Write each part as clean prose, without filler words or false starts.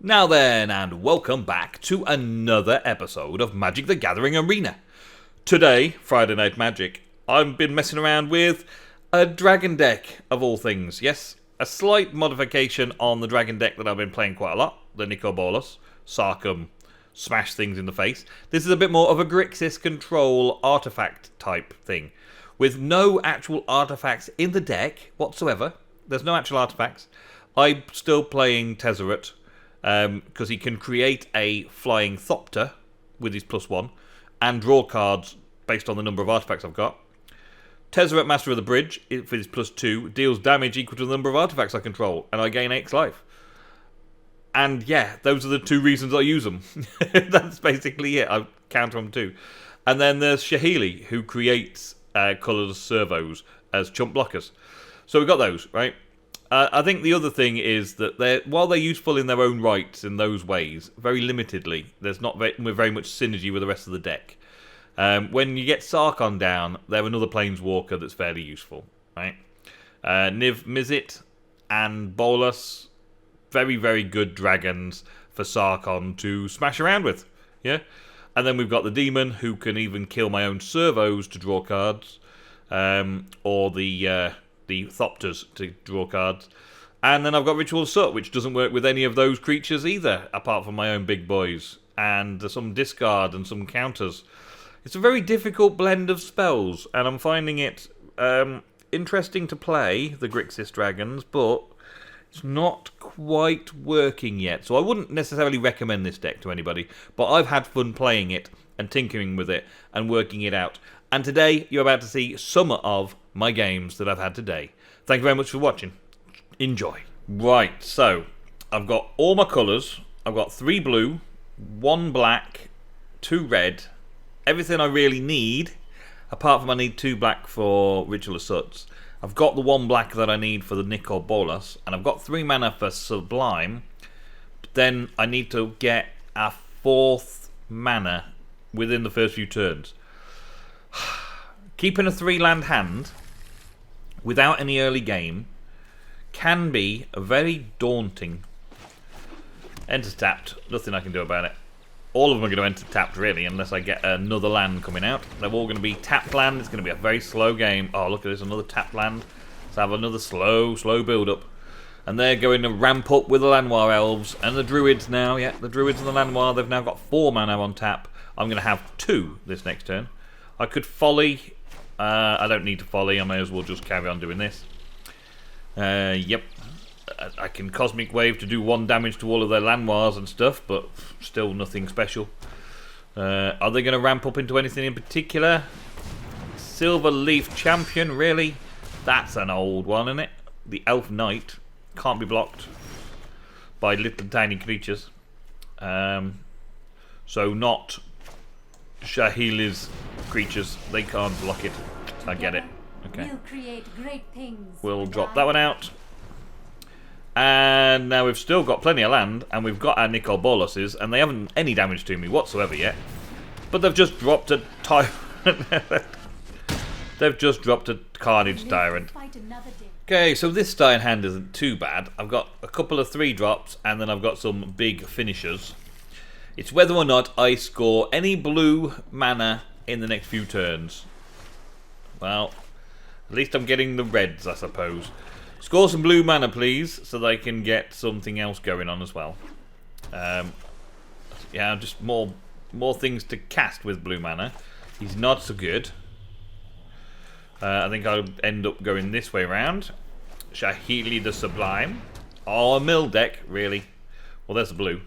Now then, and welcome back to another episode of Magic the Gathering Arena. Today, Friday Night Magic, I've been messing around with a dragon deck of all things. Yes, a slight modification on the dragon deck that I've been playing quite a lot, the Nicol Bolas, Sarkhan, smash things in the face. This is a bit more of a Grixis control artifact type thing, with no actual artifacts in the deck whatsoever. There's no actual artifacts. I'm still playing Tezzeret, because he can create a flying Thopter with his +1 and draw cards based on the number of artifacts I've got. Tezzeret, Master of the Bridge, with his +2, deals damage equal to the number of artifacts I control, and I gain X life. And yeah, those are the two reasons I use them. That's basically it. I counter them too. And then there's Saheeli, who creates colourless servos as chump blockers. So we've got those, right? I think the other thing is that while they're useful in their own rights in those ways, very limitedly, there's not very much synergy with the rest of the deck. When you get Sarkhan down, they're another Planeswalker that's fairly useful, right? Niv-Mizzet and Bolas, very, very good dragons for Sarkhan to smash around with, yeah? And then we've got the Demon, who can even kill my own servos to draw cards, or the Thopters to draw cards. And then I've got Ritual of Soot, which doesn't work with any of those creatures either, apart from my own big boys. And some discard and some counters. It's a very difficult blend of spells, and I'm finding it interesting to play, the Grixis Dragons, but it's not quite working yet. So I wouldn't necessarily recommend this deck to anybody, but I've had fun playing it and tinkering with it and working it out. And today, you're about to see some of my games that I've had today. Thank you very much for watching. Enjoy. Right, so I've got all my colours. I've got 3 blue, 1 black, 2 red. Everything I really need, apart from I need 2 black for Ritual of Soot. I've got the 1 black that I need for the Nicol Bolas, and I've got 3 mana for Sublime. But then I need to get a 4th mana within the first few turns. Keeping a 3-land hand without any early game can be very daunting. Enter tapped, nothing I can do about it. All of them are going to enter tapped really, unless I get another land coming out. They're all going to be tapped land. It's going to be a very slow game. Oh, look at this, another tapped land. Let's have another slow build up. And they're going to ramp up with the Lanoir Elves and the Druids now. Yeah, the Druids and the Lanoir, they've now got 4 mana on tap. I'm going to have 2 this next turn. I could folly. I don't need to folly. I may as well just carry on doing this. Yep. I can Cosmic Wave to do 1 damage to all of their Lanoirs and stuff, but still nothing special. Are they going to ramp up into anything in particular? Silver Leaf Champion, really? That's an old one, isn't it? The Elf Knight can't be blocked by little tiny creatures. So not Saheeli's creatures. They can't block it. I get it. Okay. We'll drop that one out. And now we've still got plenty of land, and we've got our Nicol Bolases, and they haven't any damage to me whatsoever yet. But they've just dropped a they've just dropped a Carnage Tyrant. Okay, so this starting hand isn't too bad. I've got a couple of 3-drops, and then I've got some big finishers. It's whether or not I score any blue mana in the next few turns. Well, at least I'm getting the reds, I suppose. Score some blue mana, please, so they can get something else going on as well. Yeah, just more things to cast with blue mana. He's not so good. I think I'll end up going this way around. Saheeli the Sublime. Oh, a mill deck, really. Well, there's the blue.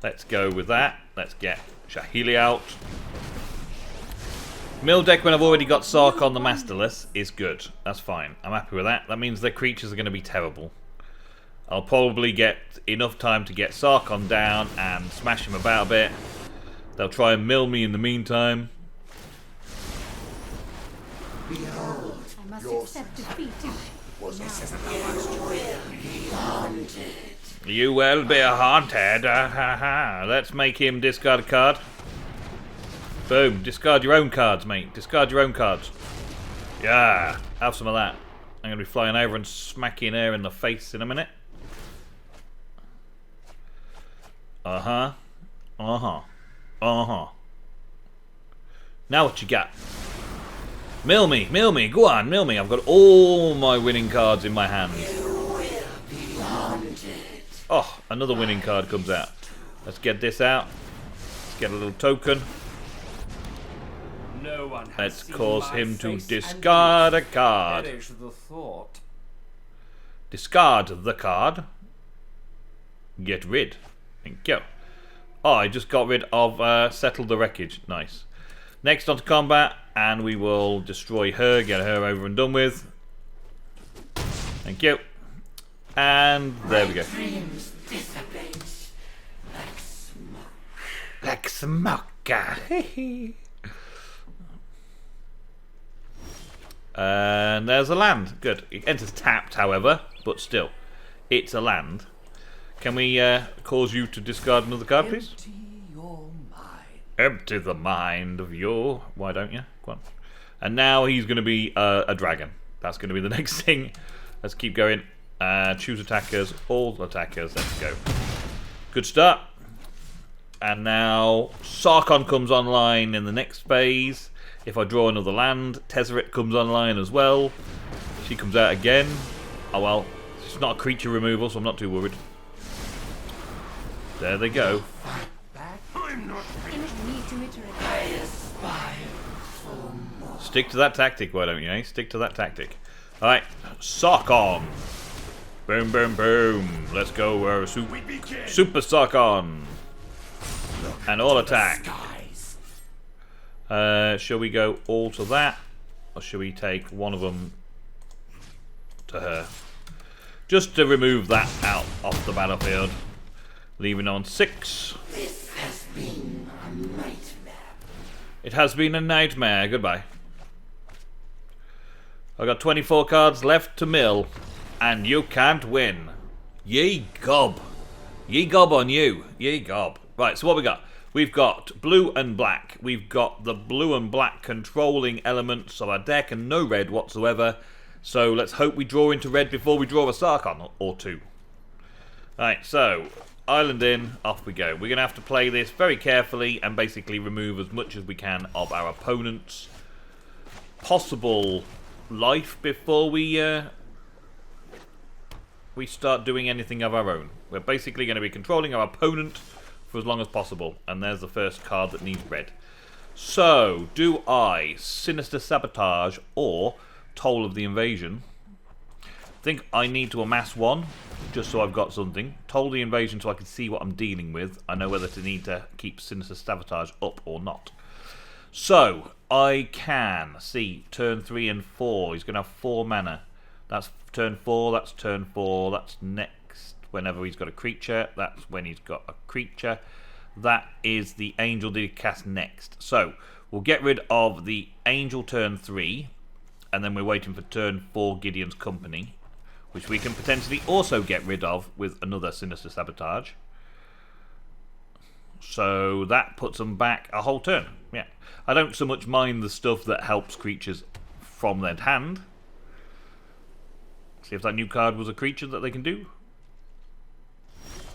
Let's go with that. Let's get Saheeli out. Mill deck when I've already got Sarkhan the Masterless is good. That's fine. I'm happy with that. That means their creatures are going to be terrible. I'll probably get enough time to get Sarkhan down and smash him about a bit. They'll try and mill me in the meantime. Behold, I must accept defeat. You will be haunted. Let's make him discard a card. Boom. Discard your own cards, mate. Discard your own cards. Yeah. Have some of that. I'm going to be flying over and smacking her in the face in a minute. Uh-huh. Uh-huh. Uh-huh. Now what you got? Mill me, go on, mill me. I've got all my winning cards in my hand. Oh, another winning card comes out. Let's get this out. Let's get a little token. No one has Let's seen cause my him to face discard a and card. perish the thought. Discard the card. Get rid. Thank you. Oh, I just got rid of Settle the Wreckage. Nice. Next on to combat, and we will destroy her, get her over and done with. Thank you. And there we go. Dreams dissipate like smoke. Like smoke. And there's a land. Good. It enters tapped, however, but still, it's a land. Can we cause you to discard another card, please? Empty your mind. Empty the mind of your... Why don't you? Go on. And now he's going to be a dragon. That's going to be the next thing. Let's keep going. Choose attackers. All attackers. Let's go. Good start. And now Sarkhan comes online in the next phase. If I draw another land, Tezzeret comes online as well. She comes out again. Oh well. It's not a creature removal, so I'm not too worried. There they go. I'm not Need to iterate. I aspire for more. Stick to that tactic, why don't you, eh? Stick to that tactic. Alright, Sarkhan. Boom, boom, boom. Let's go, Super Sarkhan. And all attack. Shall we go all to that? Or shall we take one of them to her? Just to remove that out off the battlefield. Leaving on 6. This has been a nightmare. It has been a nightmare. Goodbye. I've got 24 cards left to mill. And you can't win. Ye gob. Ye gob on you. Ye gob. Right, so what we got? We've got blue and black. We've got the blue and black controlling elements of our deck and no red whatsoever. So let's hope we draw into red before we draw a Sarkhan or two. Right, so island in, off we go. We're going to have to play this very carefully and basically remove as much as we can of our opponent's possible life before we start doing anything of our own. We're basically going to be controlling our opponent for as long as possible. And there's the first card that needs red. So, do I Sinister Sabotage or Toll of the Invasion? I think I need to amass one, just so I've got something. Toll the Invasion so I can see what I'm dealing with. I know whether to need to keep Sinister Sabotage up or not. So, I can see turn 3 and 4. He's going to have 4 mana. That's turn 4, that's turn 4, that's next whenever he's got a creature. That's when he's got a creature. That is the Angel that he casts next. So, we'll get rid of the Angel turn 3, and then we're waiting for turn 4 Gideon's Company, which we can potentially also get rid of with another Sinister Sabotage. So that puts them back a whole turn. Yeah, I don't so much mind the stuff that helps creatures from their hand. See if that new card was a creature that they can do.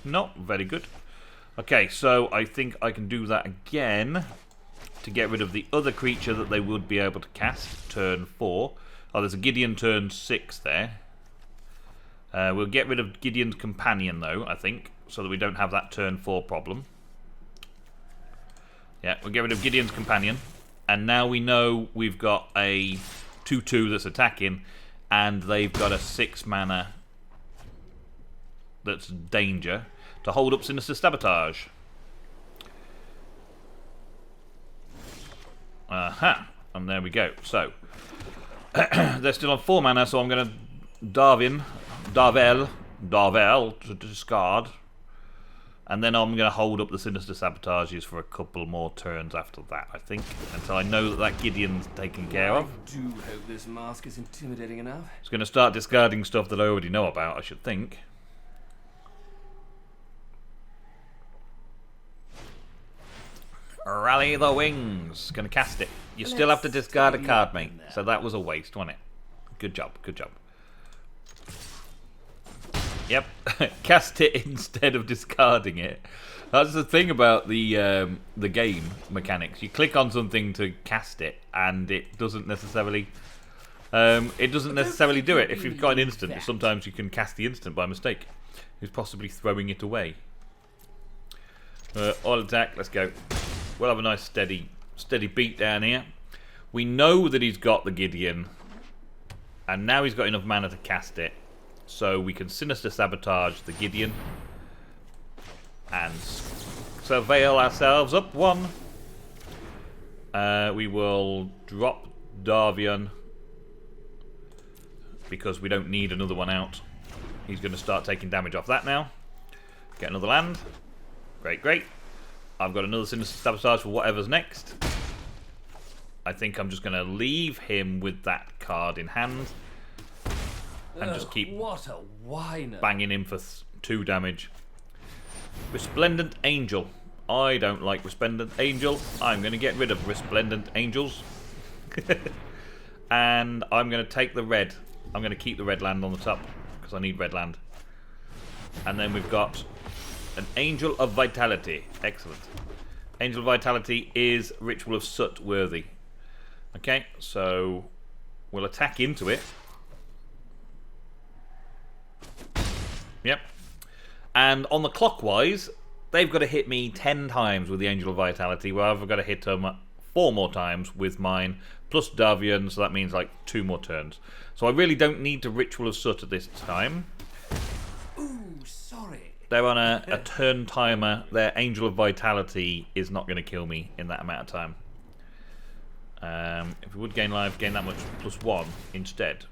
No, very good. Okay, so I think I can do that again to get rid of the other creature that they would be able to cast turn 4. Oh, there's a Gideon turn 6 there. We'll get rid of Gideon's Companion though, I think, so that we don't have that turn 4 problem. Yeah, we'll get rid of Gideon's Companion. And now we know we've got a 2/2 that's attacking, and they've got a 6 mana that's danger to hold up Sinister Sabotage. Aha, and there we go. So, they're still on 4 mana, so I'm going to Davriel to discard. And then I'm going to hold up the Sinister Sabotages for a couple more turns after that, I think. Until I know that that Gideon's taken care of. I do hope this mask is intimidating enough. It's going to start discarding stuff that I already know about, I should think. Rally the Wings. Going to cast it. You still have to discard a card, mate. So that was a waste, wasn't it? Good job, good job. Yep, cast it instead of discarding it. That's the thing about the game mechanics. You click on something to cast it, and it doesn't necessarily do it. If you've got an instant, sometimes you can cast the instant by mistake. Who's possibly throwing it away? All attack. Let's go. We'll have a nice steady beat down here. We know that he's got the Gideon, and now he's got enough mana to cast it. So we can Sinister Sabotage the Gideon and surveil ourselves up one. We will drop Davriel because we don't need another one out. He's going to start taking damage off that now. Get another land. Great, great. I've got another Sinister Sabotage for whatever's next. I think I'm just going to leave him with that card in hand. And just keep what a whiner. Banging him for 2 damage. Resplendent Angel. I don't like Resplendent Angel. I'm going to get rid of Resplendent Angels. And I'm going to take the red. I'm going to keep the red land on the top because I need red land. And then we've got an Angel of Vitality. Excellent. Angel of Vitality is Ritual of Soot worthy. Okay, so we'll attack into it. Yep. And on the clockwise, they've got to hit me 10 times with the Angel of Vitality, where I've got to hit them 4 more times with mine, plus Davriel, so that means like 2 more turns. So I really don't need to Ritual of Soot at this time. Ooh, sorry. They're on a turn timer. Their Angel of Vitality is not going to kill me in that amount of time. If we would gain life, gain that much plus 1 instead.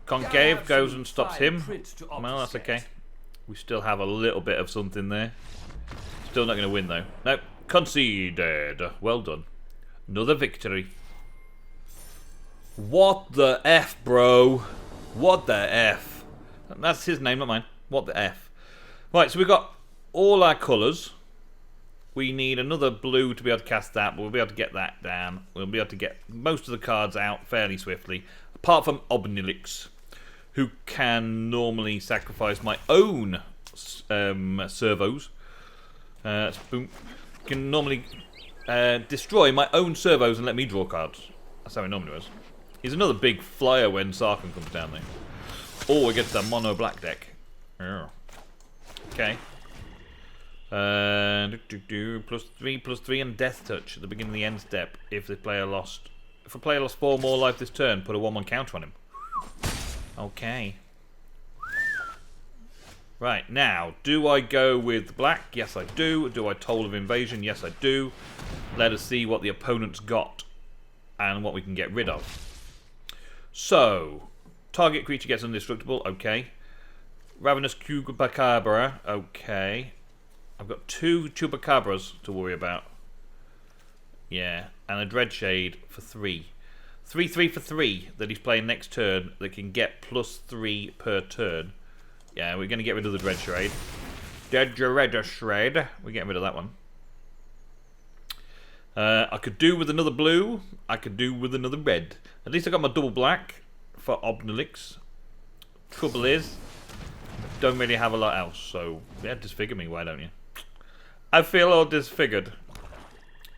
Concave goes and stops him. Well, that's okay. We still have a little bit of something there. Still not going to win, though. Nope. Conceded. Well done. Another victory. What the F, bro? What the F? That's his name, not mine. What the F? Right, so we've got all our colours. We need another blue to be able to cast that, but we'll be able to get that down. We'll be able to get most of the cards out fairly swiftly. Apart from Ob Nixilis, who can normally sacrifice my own servos. Boom. Can normally destroy my own servos and let me draw cards. That's how he normally does. He's another big flyer when Sarkhan comes down there. Or against a mono black deck. Yeah. Okay. +3/+3 and Death Touch at the beginning of the end step. If a player lost 4 more life this turn, put a 1/1 counter on him. Okay. Right, now, do I go with black? Yes, I do. Do I Toll of Invasion? Yes, I do. Let us see what the opponent's got and what we can get rid of. So, target creature gets indestructible. Okay. Ravenous Chupacabra. Okay. I've got 2 Chupacabras to worry about. Yeah, and a Dreadshade for 3. 3/3 for 3 that he's playing next turn that can get +3 per turn. Yeah, we're going to get rid of the Dreadshade. Dreadshade. We're getting rid of that one. I could do with another blue. I could do with another red. At least I got my double black for Ob Nixilis. Trouble is, I don't really have a lot else. So, yeah, disfigure me, why don't you? I feel all disfigured.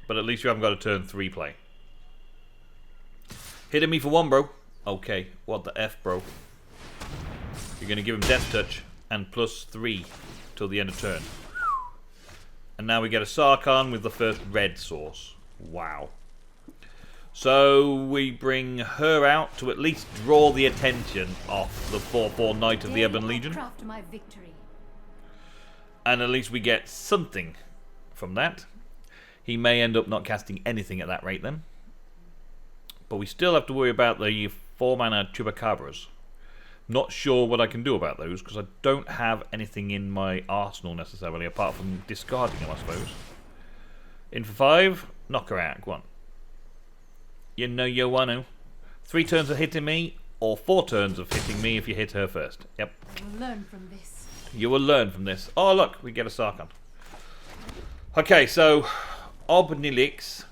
But at least you haven't got a turn 3 play. Hitting me for 1, bro. Okay, what the F, bro? You're going to give him Death Touch and +3 till the end of turn. And now we get a Sarkhan with the first red source. Wow. So we bring her out to at least draw the attention off the 4/4 Knight of the Ebon Legion. Craft my victory. And at least we get something from that. He may end up not casting anything at that rate then. But we still have to worry about the 4-mana Chupacabras. Not sure what I can do about those, because I don't have anything in my arsenal necessarily, apart from discarding them, I suppose. In for 5, knock her out, go on. You know you want to. 3 turns of hitting me, or 4 turns of hitting me if you hit her first. Yep. I will learn from this. You will learn from this. Oh, look, we get a Sarkhan. Okay, so Ob Nixilis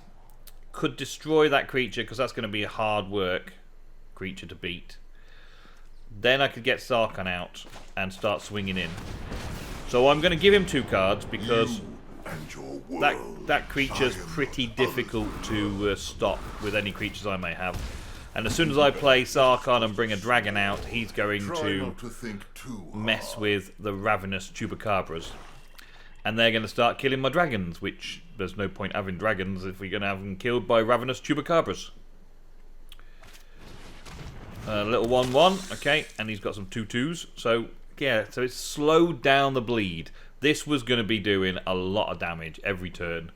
could destroy that creature, because that's going to be a hard work creature to beat. then I could get Sarkhan out and start swinging in. So I'm going to give him 2 cards because that creature's pretty difficult to stop with any creatures I may have. And as soon as I play Sarkhan and bring a dragon out, he's going to mess with the ravenous Chupacabras. And they're going to start killing my dragons, which there's no point having dragons if we're going to have them killed by ravenous Chupacabras. A little 1/1, okay, and he's got some 2/2s. So, yeah, so it's slowed down the bleed. This was going to be doing a lot of damage every turn.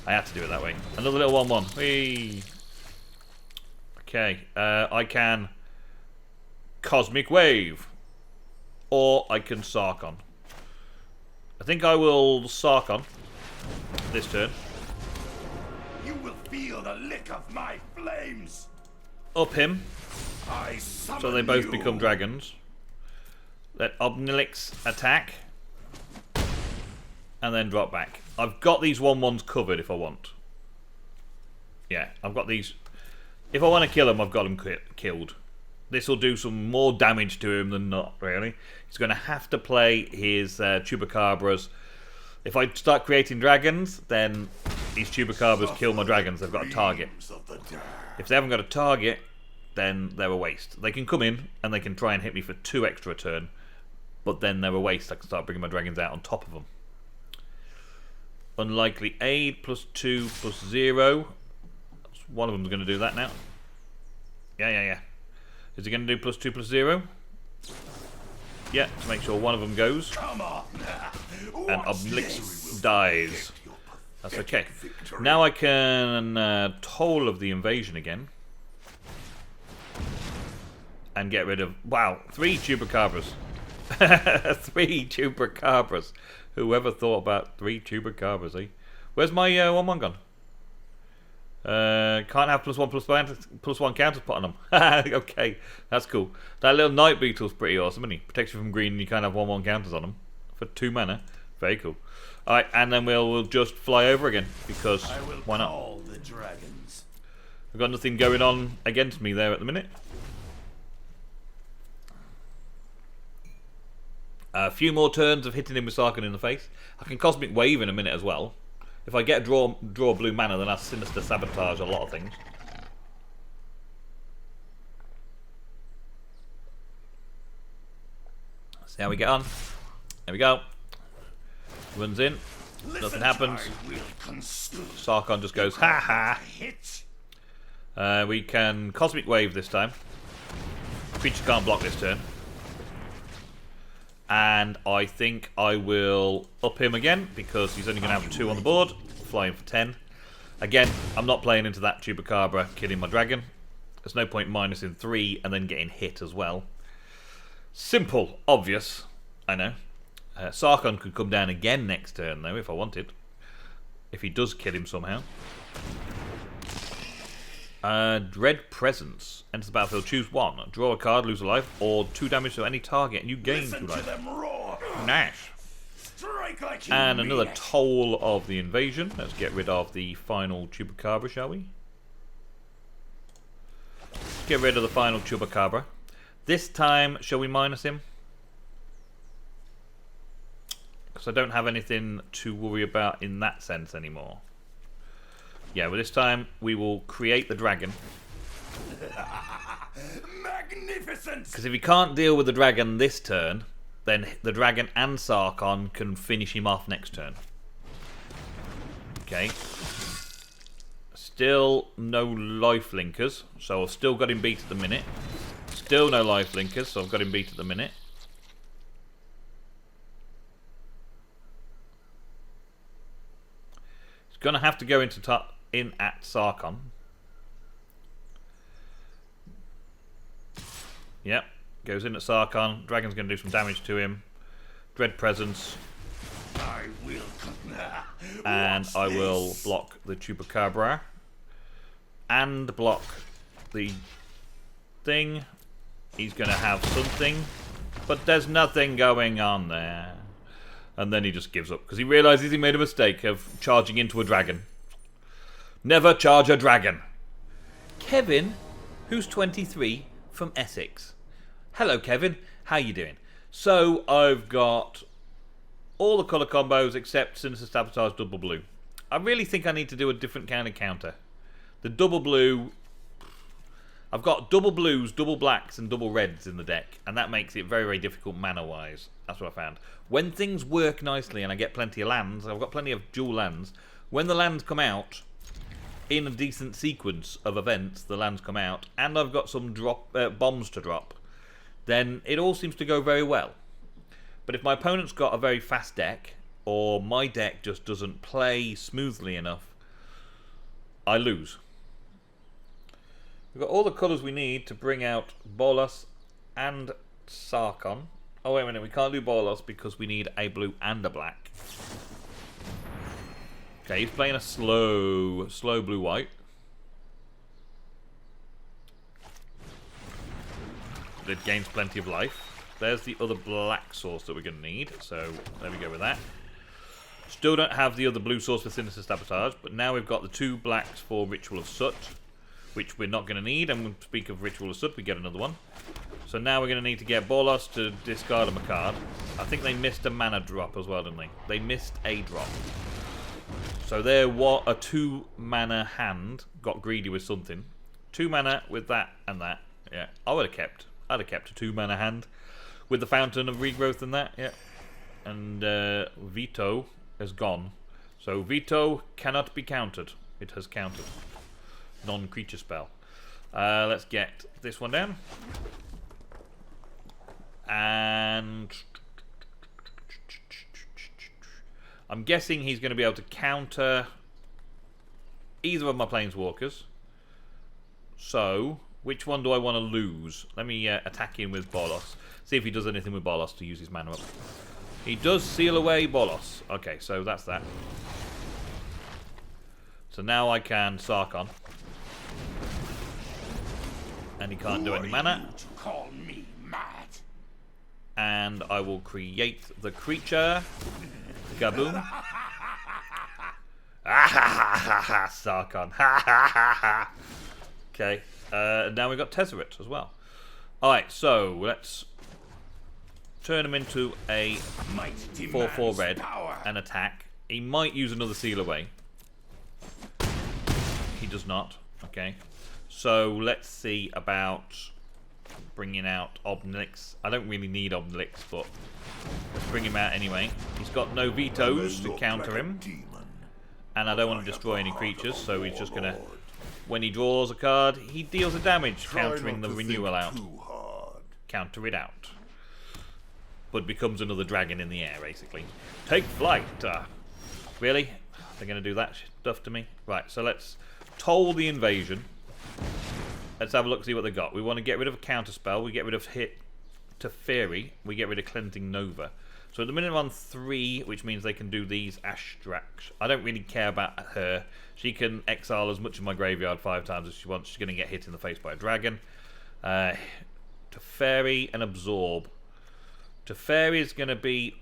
I had to do it that way. Another little 1/1. Whee! Okay, I can Cosmic Wave, or I can Sarkhan. I think I will Sarkhan this turn. You will feel the lick of my flames. Up him, I so they both become dragons. Let Ob Nixilis attack, and then drop back. I've got these 1/1s covered if I want. Yeah, I've got these. If I want to kill him, I've got him killed. This will do some more damage to him than not, really. He's going to have to play his Chupacabras. If I start creating dragons, then these Chupacabras kill my dragons. They've got a target. If they haven't got a target, then they're a waste. They can come in, and they can try and hit me for 2 extra a turn. But then they're a waste. I can start bringing my dragons out on top of them. Unlikely aid, +2, +0. One of them's going to do that now. Yeah. Is he going to do +2, +0? Yeah, to make sure one of them goes. Come on. And Ob Nixilis dies. That's okay. Now I can Toll of the Invasion again. And get rid of... Wow, 3 Chupacabras. 3 Chupacabras. Whoever thought about 3 Chupacabras, eh? Where's my 1/1 gone? Can't have +1/+1 counters put on them. Okay, that's cool. That little Night Beetle's pretty awesome, isn't he? Protects you from green and you can't have 1/1 counters on them. For 2 mana. Very cool. Alright, and then we'll just fly over again. Because, why not? All the dragons. I've got nothing going on against me there at the minute. A few more turns of hitting him with Sarkhan in the face. I can Cosmic Wave in a minute as well. If I get a draw blue mana, then I Sinister Sabotage a lot of things. See how we get on. There we go. Runs in. Nothing happens. Sarkhan just goes, ha ha. We can Cosmic Wave this time. Creature can't block this turn. And I think I will up him again, because he's only going to have 2 on the board. Flying for 10. Again, I'm not playing into that Chupacabra killing my dragon. There's no point minusing 3 and then getting hit as well. Simple, obvious, I know. Sarkhan could come down again next turn, though, if I wanted. If he does kill him somehow. Dread Presence. Enters the battlefield, choose 1. Draw a card, lose a life, or 2 damage to any target, and you gain 2 life. Nice. Like And another Toll of the Invasion. Let's get rid of the final Chupacabra, shall we? Get rid of the final Chupacabra. This time, shall we minus him? Because I don't have anything to worry about in that sense anymore. Yeah, well, this time we will create the dragon. magnificent. Because if he can't deal with the dragon this turn, then the dragon and Sarkhan can finish him off next turn. Okay. Still no life linkers, so I've still got him beat at the minute. Still no life linkers, so I've got him beat at the minute. He's going to have to go in at Sarkhan. Yep, goes in at Sarkhan. Dragon's going to do some damage to him. Dread Presence. I will. And I will block the Chupacabra. And block the thing. He's going to have something. But there's nothing going on there. And then he just gives up. Because he realises he made a mistake of charging into a dragon. Never charge a dragon. Kevin, who's 23, from Essex. Hello, Kevin. How you doing? So, I've got all the colour combos except Sinister Sabotage double blue. I really think I need to do a different kind of counter. The double blue... I've got double blues, double blacks, and double reds in the deck, and that makes it very, very difficult mana-wise. That's what I found. When things work nicely and I get plenty of lands, I've got plenty of dual lands, when the lands come out, in a decent sequence of events, the lands come out, and I've got some bombs to drop, then it all seems to go very well. But if my opponent's got a very fast deck, or my deck just doesn't play smoothly enough, I lose. We've got all the colours we need to bring out Bolas and Sarkhan. Oh, wait a minute, we can't do Bolas because we need a blue and a black. Okay, he's playing a slow blue-white. It gains plenty of life. There's the other black source that we're going to need, so there we go with that. Still don't have the other blue source for Sinister Sabotage, but now we've got the 2 blacks for Ritual of Soot, which we're not going to need, and when we speak of Ritual of Soot, we get another one. So now we're going to need to get Bolas to discard a card. I think they missed a mana drop as well, didn't they? They missed a drop. So there was a 2 mana hand, got greedy with something. 2 mana with that and that. Yeah, I'd have kept a 2 mana hand with the Fountain of Regrowth and that. Yeah, and Veto has gone. So Veto cannot be countered. It has countered. Non-creature spell. Let's get this one down. And I'm guessing he's going to be able to counter either of my Planeswalkers. So, which one do I want to lose? Let me attack him with Bolas. See if he does anything with Bolas to use his mana up. He does seal away Bolas. Okay, so that's that. So now I can Sarkhan. And he can't do any mana. Call me mad. And I will create the creature. Gaboom. Sarkhan. Okay. Now we've got Tezzeret as well. Alright, so let's turn him into a 4/4 red and attack. He might use another seal away. He does not. Okay. So let's see about bringing out Ob Nixilis. I don't really need Ob Nixilis, but let's bring him out anyway. He's got no vetoes to counter him. And I don't want to destroy any creatures, so he's just going to... When he draws a card, he deals a damage, countering the renewal out. Counter it out. But becomes another dragon in the air, basically. Take flight! Really? They're going to do that stuff to me? Right, so let's toll the invasion. Let's have a look, see what they got. We want to get rid of a counterspell. We get rid of hit to Fairy. We get rid of Cleansing Nova. So at the minute I'm on 3, which means they can do these Ashtrax. I don't really care about her. She can exile as much of my graveyard 5 times as she wants. She's going to get hit in the face by a dragon. Teferi and Absorb. Teferi is going to be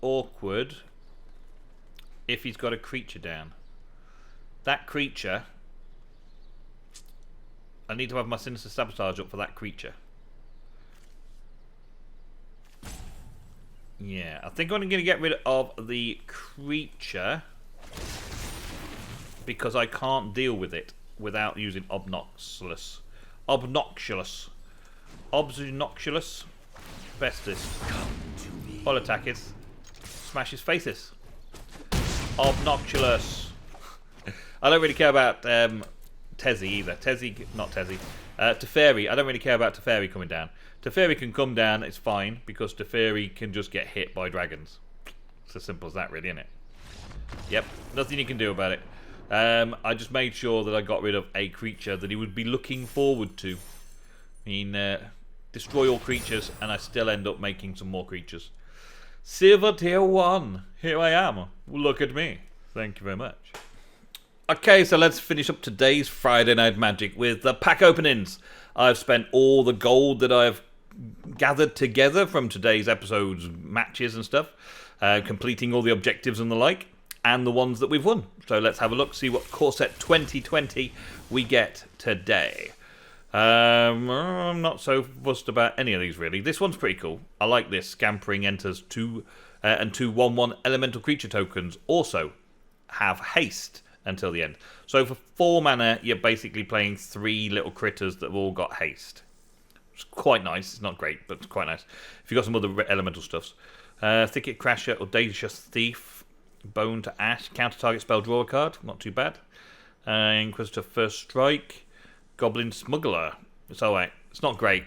awkward if he's got a creature down. That creature... I need to have my Sinister Sabotage up for that creature. Yeah, I think I'm going to get rid of the creature because I can't deal with it without using Ob Nixilis. Ob Nixilis. Ob Nixilis. Bestest. All attack it. Smash his faces. Ob Nixilis. I don't really care about Tezzy either. Teferi. I don't really care about Teferi coming down. Teferi can come down, it's fine, because Teferi can just get hit by dragons. It's as simple as that, really, isn't it? Yep, nothing you can do about it. I just made sure that I got rid of a creature that he would be looking forward to. I mean, destroy all creatures, and I still end up making some more creatures. Silver tier 1. Here I am. Look at me. Thank you very much. Okay, so let's finish up today's Friday Night Magic with the pack openings. I've spent all the gold that I've gathered together from today's episode's matches and stuff, completing all the objectives and the like, and the ones that we've won. So let's have a look, see what core set 2020 we get today. I'm not so fussed about any of these really. This one's pretty cool. I like this. Scampering enters 2 and 2 1/1 elemental creature tokens also have haste until the end. So for 4 mana, you're basically playing 3 little critters that have all got haste. It's quite nice. It's not great, but it's quite nice. If you've got some other elemental stuffs. Thicket Crasher, Audacious Thief, Bone to Ash, counter target spell, draw a card. Not too bad. Inquisitor First Strike, Goblin Smuggler. It's alright. It's not great.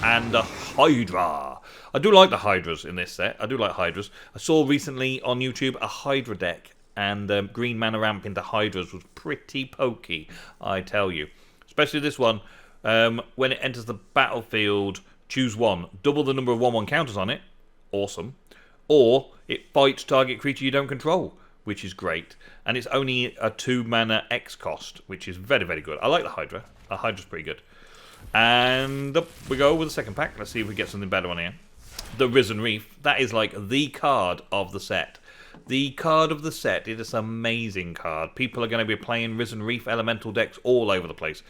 And a Hydra. I do like the Hydras in this set. I do like Hydras. I saw recently on YouTube a Hydra deck, and green mana ramp into Hydras was pretty pokey, I tell you. Especially this one. When it enters the battlefield, choose one. Double the number of 1/1 counters on it. Awesome. Or it fights target creature you don't control, which is great. And it's only a 2 mana X cost, which is very, very good. I like the Hydra. The Hydra's pretty good. And up we go with the second pack. Let's see if we get something better on here. The Risen Reef. That is like the card of the set. The card of the set. It is an amazing card. People are going to be playing Risen Reef elemental decks all over the place.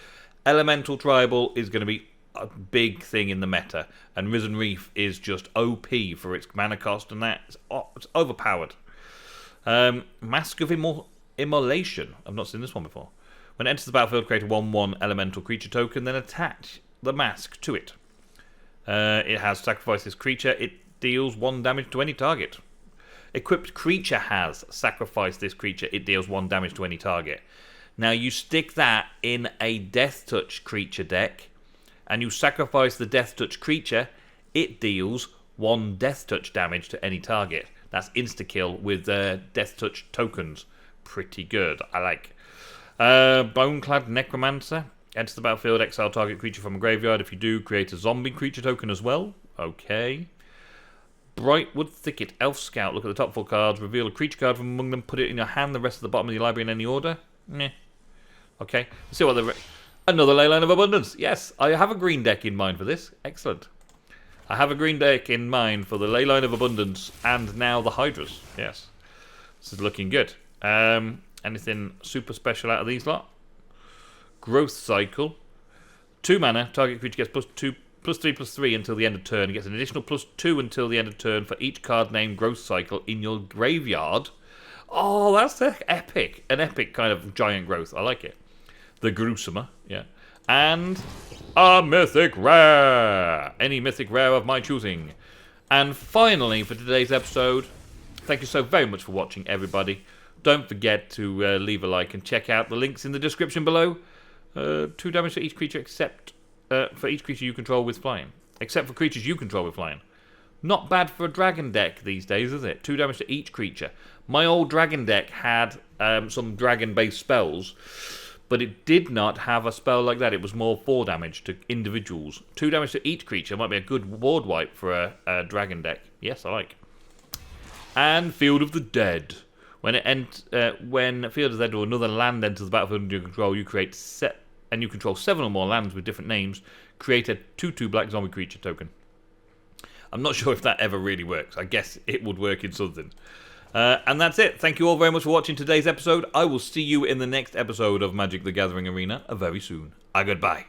Elemental Tribal is going to be a big thing in the meta. And Risen Reef is just OP for its mana cost, and that it's overpowered. Mask of Immolation. I've not seen this one before. When it enters the battlefield, create a 1/1 elemental creature token, then attach the mask to it. It has sacrificed this creature. It deals 1 damage to any target. Equipped creature has sacrificed this creature. It deals 1 damage to any target. Now you stick that in a Death Touch creature deck, and you sacrifice the Death Touch creature. It deals 1 Death Touch damage to any target. That's insta-kill with Death Touch tokens. Pretty good. I like. Boneclad Necromancer. Enters the battlefield, exile target creature from a graveyard. If you do, create a zombie creature token as well. Okay. Brightwood Thicket. Elf Scout. Look at the top 4 cards. Reveal a creature card from among them. Put it in your hand. The rest of the bottom of your library in any order. Meh. Okay. Let's see what the... Another Leyline of Abundance. Yes, I have a green deck in mind for this. Excellent. I have a green deck in mind for the Leyline of Abundance and now the Hydras. Yes. This is looking good. Anything super special out of these lot? Growth Cycle. 2 mana. Target creature gets +3/+3 until the end of turn. It gets an additional +2 until the end of turn for each card named Growth Cycle in your graveyard. Oh, that's epic. An epic kind of giant growth. I like it. The Gruesomer. Yeah. And a Mythic Rare. Any Mythic Rare of my choosing. And finally, for today's episode, thank you so very much for watching, everybody. Don't forget to leave a like and check out the links in the description below. 2 damage to each creature except for each creature you control with flying. Except for creatures you control with flying. Not bad for a dragon deck these days, is it? 2 damage to each creature. My old dragon deck had some dragon-based spells, but it did not have a spell like that. It was more 4 damage to individuals. 2 damage to each creature might be a good board wipe for a dragon deck. Yes, I like. And Field of the Dead. When Field of the Dead or another land enters the battlefield under your control, you create and you control 7 or more lands with different names. Create a 2/2 black zombie creature token. I'm not sure if that ever really works. I guess it would work in something. And that's it. Thank you all very much for watching today's episode. I will see you in the next episode of Magic the Gathering Arena very soon. Goodbye.